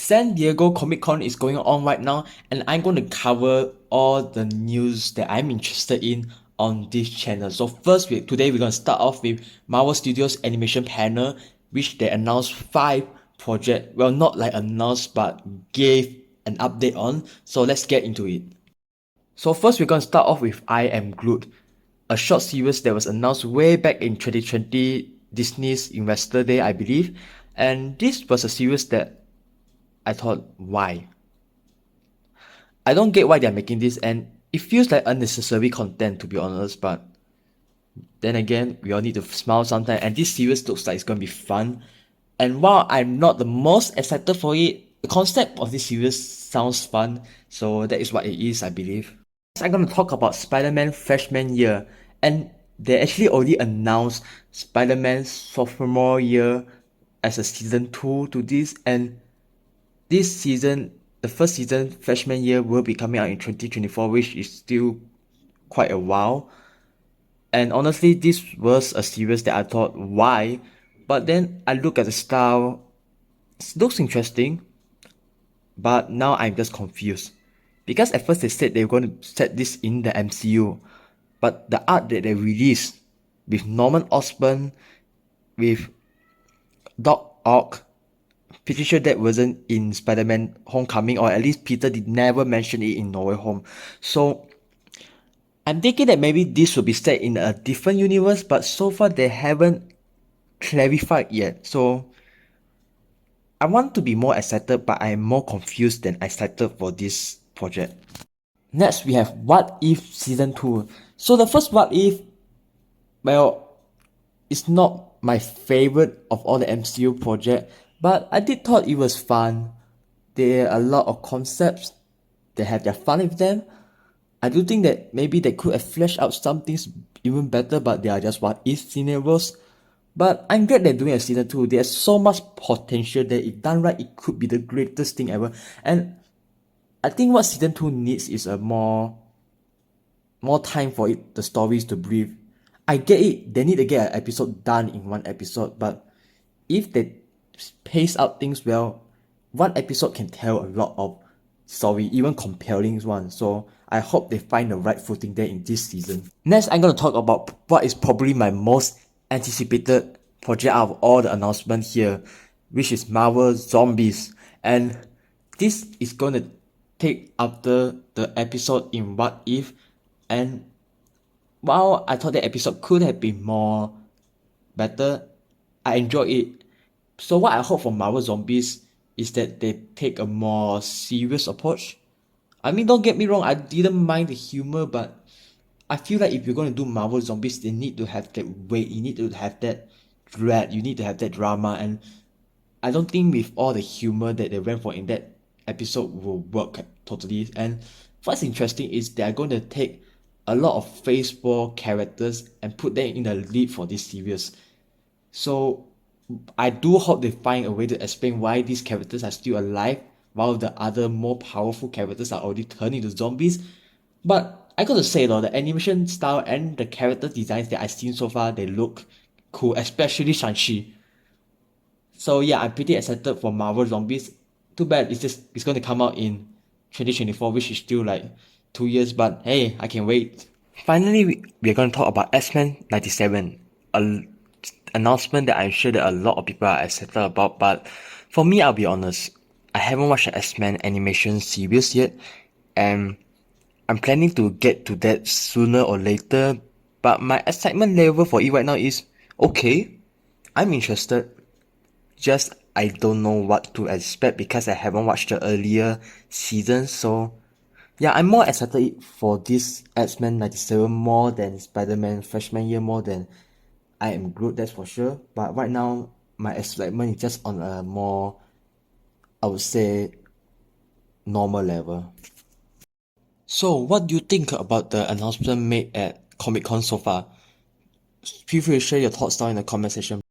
San Diego Comic Con is going on right now, and I'm going to cover all the news that I'm interested in on this channel. So first, today we're going to start off with Marvel Studios animation panel, which they announced 5 projects. Well, not like announced, but gave an update on. So let's get into it. So first, we're going to start off with I Am Groot, a short series that was announced way back in 2020 Disney's Investor Day, I believe. And this was a series that I thought, why? I don't get why they're making this, and it feels like unnecessary content, to be honest, but then again, we all need to smile sometimes, and this series looks like it's gonna be fun. And while I'm not the most excited for it, the concept of this series sounds fun, so that is what it is, I believe. Next, I'm gonna talk about Spider-Man freshman year, and they actually already announced Spider-Man's sophomore year as a season 2 to this, and this season, the first season, freshman year, will be coming out in 2024, which is still quite a while. And honestly, this was a series that I thought, why? But then I look at the style, it looks interesting, but now I'm just confused. Because at first they said they were going to set this in the MCU, but the art that they released with Norman Osborn, with Doc Ock, pretty sure that wasn't in Spider-Man Homecoming, or at least Peter did never mention it in No Way Home. So I'm thinking that maybe this will be set in a different universe, but so far they haven't clarified yet. So I want to be more excited, but I am more confused than excited for this project. Next, we have What If Season 2. So the first What If, well, it's not my favorite of all the MCU project, but I did thought it was fun. There are a lot of concepts. They have their fun with them. I do think that maybe they could have fleshed out some things even better, but they are just what if scenarios. But I'm glad they're doing a season 2. There's so much potential that if done right, it could be the greatest thing ever. And I think what season 2 needs is a more time for it, the stories to breathe. I get it, they need to get an episode done in one episode, but if they pace out things well, one episode can tell a lot of story, even compelling one. So I hope they find the right footing there in this season. Next, I'm going to talk about what is probably my most anticipated project out of all the announcements here, which is Marvel Zombies. And this is going to take after the episode in What If, and while I thought the episode could have been more better, I enjoyed it. So what I hope for Marvel Zombies is that they take a more serious approach. I mean, don't get me wrong, I didn't mind the humor, but I feel like if you're going to do Marvel Zombies, they need to have that weight, you need to have that dread, you need to have that drama, and I don't think with all the humor that they went for in that episode will work totally. And what's interesting is they are going to take a lot of Phase 4 characters and put them in the lead for this series. So I do hope they find a way to explain why these characters are still alive while the other more powerful characters are already turned into zombies. But I gotta say though, the animation style and the character designs that I've seen so far, they look cool, especially Shang-Chi. So yeah, I'm pretty excited for Marvel Zombies. Too bad it's going to come out in 2024, which is still like 2 years, but hey, I can wait. Finally, we're going to talk about X-Men 97, an announcement that I'm sure that a lot of people are excited about, but for me, I'll be honest, I haven't watched the X-Men animation series yet, and I'm planning to get to that sooner or later, but my excitement level for it right now is okay. I'm interested, just I don't know what to expect because I haven't watched the earlier seasons, so yeah, I'm more excited for this X-Men 97 more than Spider-Man freshman year, more than I Am Groot, that's for sure. But right now, my excitement is just on a more, I would say, normal level. So, what do you think about the announcement made at Comic Con so far? Feel free to share your thoughts down in the comment section.